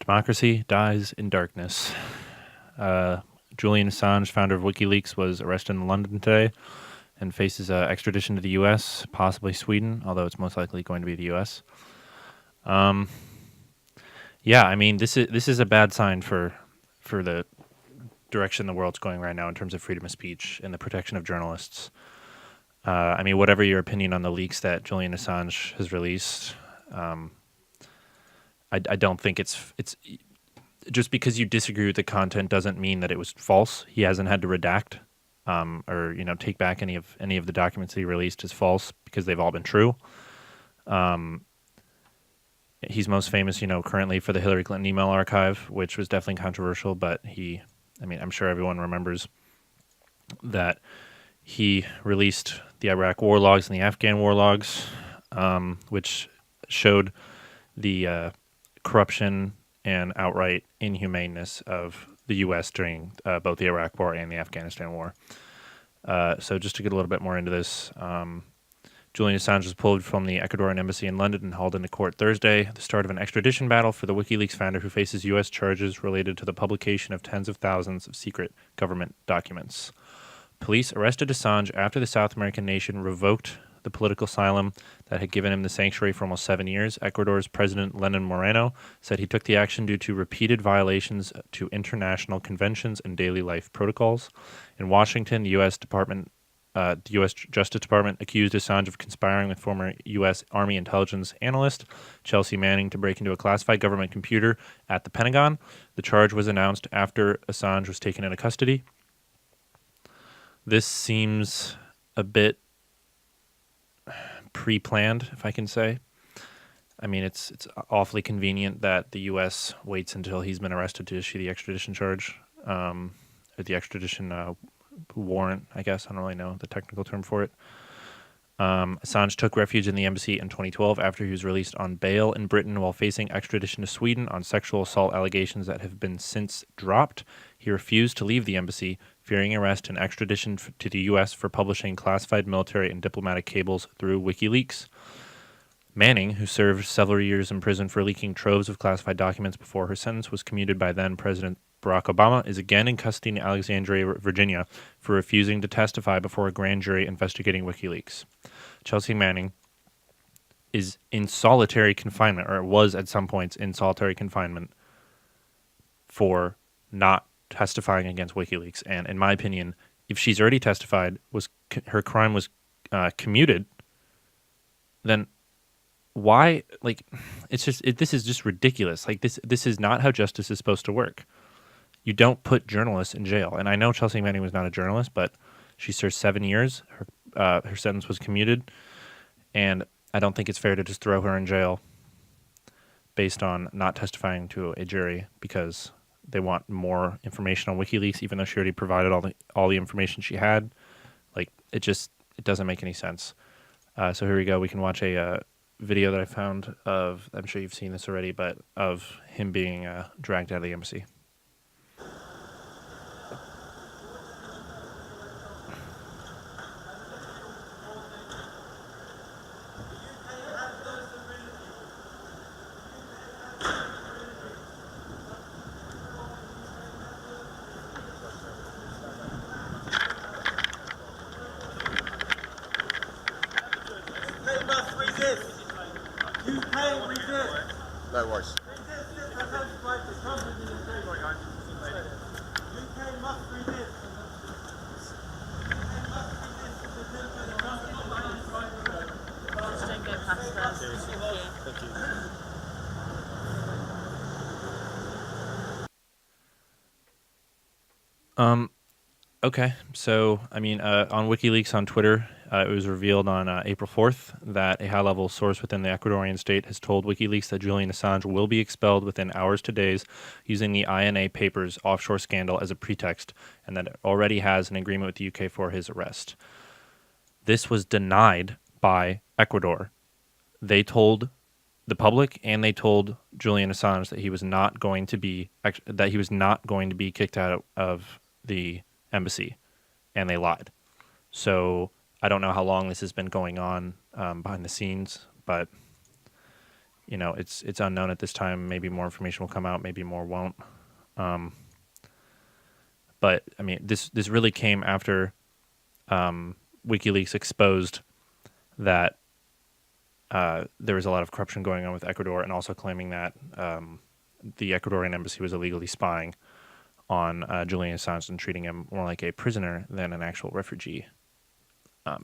Democracy dies in darkness. Julian Assange, founder of WikiLeaks, was arrested in London today and faces extradition to the U.S., possibly Sweden, although it's most likely going to be the U.S. Yeah, I mean, this is a bad sign for the direction the world's going right now in terms of freedom of speech and the protection of journalists. I mean, whatever your opinion on the leaks that Julian Assange has released, I don't think it's just because you disagree with the content doesn't mean that it was false. He hasn't had to redact or take back any of the documents that he released as false because they've all been true. He's most famous, currently for the Hillary Clinton email archive, which was definitely controversial. But I'm sure everyone remembers that he released the Iraq war logs and the Afghan war logs, which showed the corruption and outright inhumaneness of the U.S. during both the Iraq War and the Afghanistan War. So just to get a little bit more into this, Julian Assange was pulled from the Ecuadorian embassy in London and hauled into court Thursday, the start of an extradition battle for the WikiLeaks founder who faces U.S. charges related to the publication of tens of thousands of secret government documents. Police arrested Assange after the South American nation revoked the political asylum that had given him the sanctuary for almost 7 years. Ecuador's President Lenin Moreno said he took the action due to repeated violations to international conventions and daily life protocols. In Washington, the U.S. Justice Department accused Assange of conspiring with former U.S. Army intelligence analyst Chelsea Manning to break into a classified government computer at the Pentagon. The charge was announced after Assange was taken into custody. This seems a bit pre-planned, if I can say. I mean, it's awfully convenient that the U.S. waits until he's been arrested to issue the extradition charge, or the extradition warrant, I guess. I don't really know the technical term for it. Assange took refuge in the embassy in 2012 after he was released on bail in Britain while facing extradition to Sweden on sexual assault allegations that have been since dropped. He refused to leave the embassy, fearing arrest and extradition to the U.S. for publishing classified military and diplomatic cables through WikiLeaks. Manning, who served several years in prison for leaking troves of classified documents before her sentence was commuted by then-President Barack Obama, is again in custody in Alexandria, Virginia, for refusing to testify before a grand jury investigating WikiLeaks. Chelsea Manning is in solitary confinement, or was at some points in solitary confinement, for not testifying against WikiLeaks. And in my opinion, if she's already testified, her crime was commuted, then why? Like, this is just ridiculous. Like, this is not how justice is supposed to work. You don't put journalists in jail. And I know Chelsea Manning was not a journalist, but she served 7 years. Her sentence was commuted, and I don't think it's fair to just throw her in jail based on not testifying to a jury because they want more information on WikiLeaks, even though she already provided all the information she had. Like, it doesn't make any sense. So here we go. We can watch a video that I found of, I'm sure you've seen this already, but of him being dragged out of the embassy. No worries. Okay, so, I mean, on WikiLeaks on Twitter, it was revealed on April 4th that a high-level source within the Ecuadorian state has told WikiLeaks that Julian Assange will be expelled within hours to days using the INA Papers offshore scandal as a pretext, and that it already has an agreement with the UK for his arrest. This was denied by Ecuador. They told the public and they told Julian Assange that he was not going to be kicked out of the embassy, and they lied. So I don't know how long this has been going on behind the scenes, but it's unknown at this time. Maybe more information will come out. Maybe more won't. Um, but I mean, this really came after WikiLeaks exposed that there was a lot of corruption going on with Ecuador, and also claiming that the Ecuadorian embassy was illegally spying on Julian Assange and treating him more like a prisoner than an actual refugee.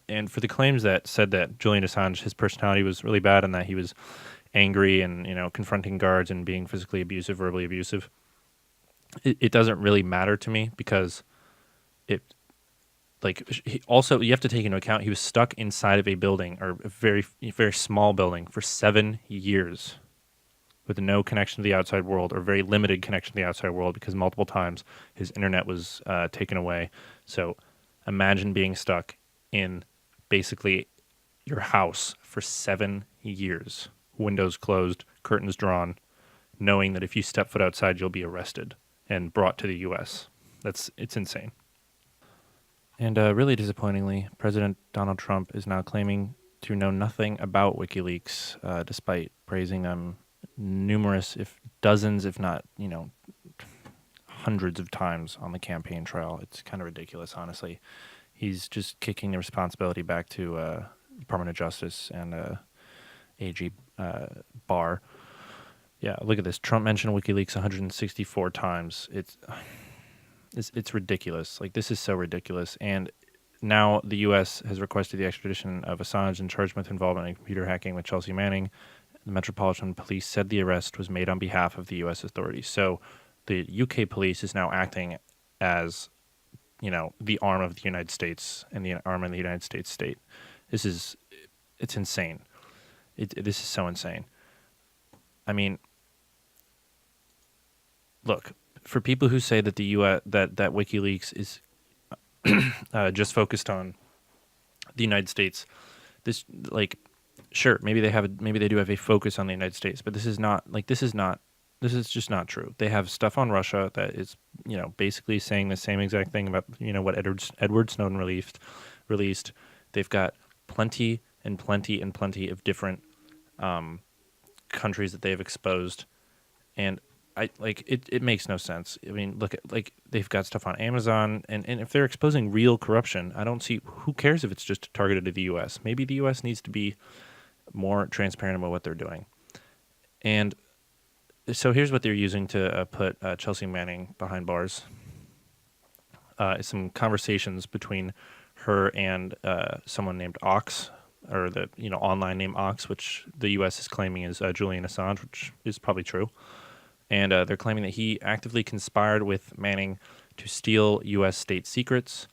And for the claims that said that Julian Assange, his personality was really bad and that he was angry and confronting guards and being physically abusive, verbally abusive, it doesn't really matter to me, because it also, you have to take into account he was stuck inside of a building, or a very very small building, for 7 years with no connection to the outside world, or very limited connection to the outside world, because multiple times his internet was taken away. So imagine being stuck in basically your house for 7 years, windows closed, curtains drawn, knowing that if you step foot outside, you'll be arrested and brought to the U.S. It's insane. And really disappointingly, President Donald Trump is now claiming to know nothing about WikiLeaks, despite praising them numerous, if dozens, if not, hundreds of times on the campaign trail. It's kind of ridiculous, honestly. He's just kicking the responsibility back to Department of Justice and AG Barr. Yeah, look at this. Trump mentioned WikiLeaks 164 times. It's ridiculous. Like, this is so ridiculous. And now the U.S. has requested the extradition of Assange and charged him with involvement in computer hacking with Chelsea Manning. The Metropolitan Police said the arrest was made on behalf of the U.S. authorities. So the UK police is now acting as, the arm of the United States and the arm of the United States state. It's insane. This is so insane. I mean, look, for people who say that the U.S. that WikiLeaks is just focused on the United States, this, like, sure, maybe they do have a focus on the United States, but this is just not true. They have stuff on Russia that is, basically saying the same exact thing about, what Edward Snowden released. They've got plenty and plenty and plenty of different countries that they have exposed, and it makes no sense. I mean, look at, they've got stuff on Amazon, and if they're exposing real corruption, I don't see, who cares if it's just targeted to the U.S. Maybe the U.S. needs to be more transparent about what they're doing. And so here's what they're using to put Chelsea Manning behind bars. Some conversations between her and someone named Ox, or the online name Ox, which the U.S. is claiming is Julian Assange, which is probably true. And they're claiming that he actively conspired with Manning to steal U.S. state secrets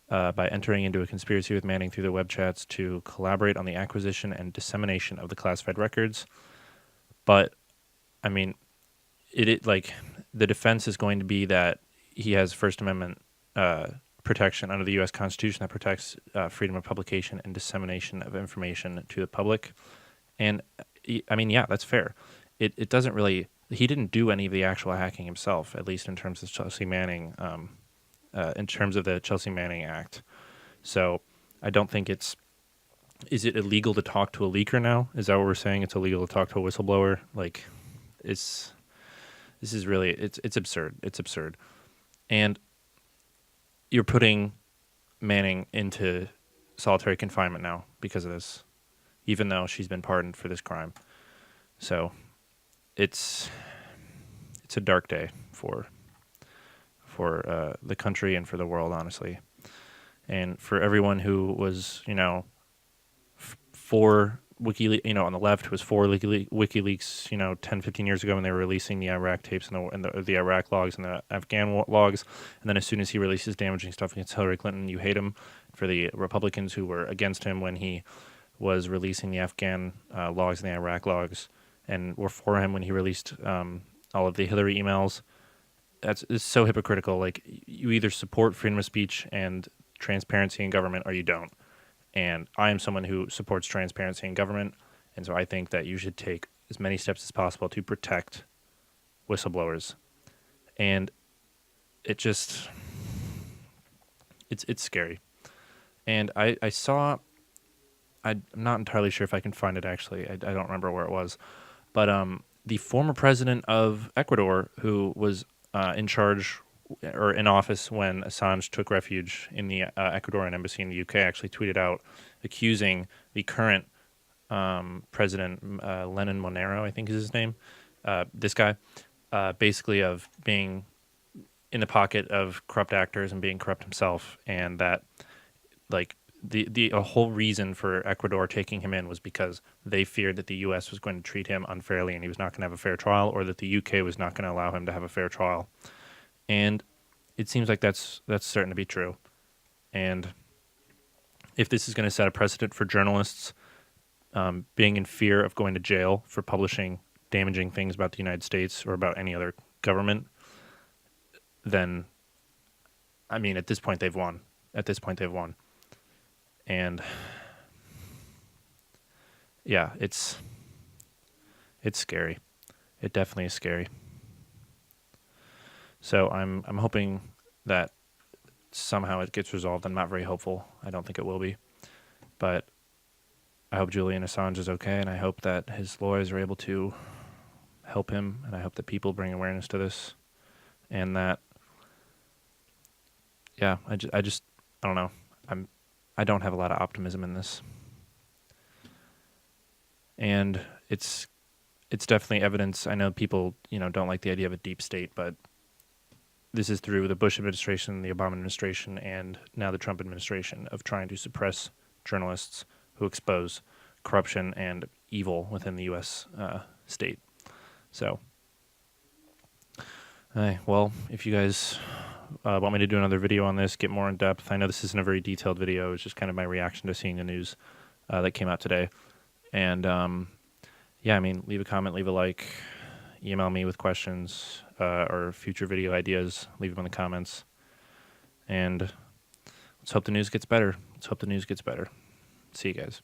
by entering into a conspiracy with Manning through the web chats to collaborate on the acquisition and dissemination of the classified records. But, I mean, the defense is going to be that he has First Amendment protection under the U.S. Constitution that protects freedom of publication and dissemination of information to the public. And, I mean, yeah, that's fair. It doesn't really... He didn't do any of the actual hacking himself, at least in terms of Chelsea Manning, in terms of the Chelsea Manning Act. So I don't think is it illegal to talk to a leaker now? Is that what we're saying? It's illegal to talk to a whistleblower? This is really, it's absurd. It's absurd. And you're putting Manning into solitary confinement now because of this, even though she's been pardoned for this crime. So it's a dark day for the country and for the world, honestly, and for everyone who was for WikiLeaks, on the left, who was for WikiLeaks 10, 15 years ago when they were releasing the Iraq tapes and the Iraq logs and the Afghan logs, and then as soon as he releases damaging stuff against Hillary Clinton, you hate him. For the Republicans who were against him when he was releasing the Afghan logs and the Iraq logs, and were for him when he released all of the Hillary emails. It's so hypocritical. Like, you either support freedom of speech and transparency in government or you don't. And I am someone who supports transparency in government, and so I think that you should take as many steps as possible to protect whistleblowers. And it's scary. And I saw, I'm not entirely sure if I can find it actually. I don't remember where it was. But the former president of Ecuador, who was in charge or in office when Assange took refuge in the Ecuadorian embassy in the UK, actually tweeted out accusing the current president, Lenin Monero, I think is his name, this guy, basically of being in the pocket of corrupt actors and being corrupt himself, and that like the whole reason for Ecuador taking him in was because they feared that the U.S. was going to treat him unfairly and he was not going to have a fair trial, or that the U.K. was not going to allow him to have a fair trial. And it seems like that's starting to be true. And if this is going to set a precedent for journalists being in fear of going to jail for publishing damaging things about the United States or about any other government, then, I mean, at this point they've won. At this point they've won. And yeah, it's scary. It definitely is scary. So I'm hoping that somehow it gets resolved. I'm not very hopeful. I don't think it will be. But I hope Julian Assange is okay, and I hope that his lawyers are able to help him, and I hope that people bring awareness to this, and that, yeah, I don't know. I don't have a lot of optimism in this. And it's definitely evidence. I know people, don't like the idea of a deep state, but this is through the Bush administration, the Obama administration, and now the Trump administration of trying to suppress journalists who expose corruption and evil within the U.S. State. So, well, if you guys want me to do another video on this, get more in depth. I know this isn't a very detailed video. It's just kind of my reaction to seeing the news that came out today. And yeah, I mean, leave a comment, leave a like, email me with questions or future video ideas. Leave them in the comments. And let's hope the news gets better. See you guys.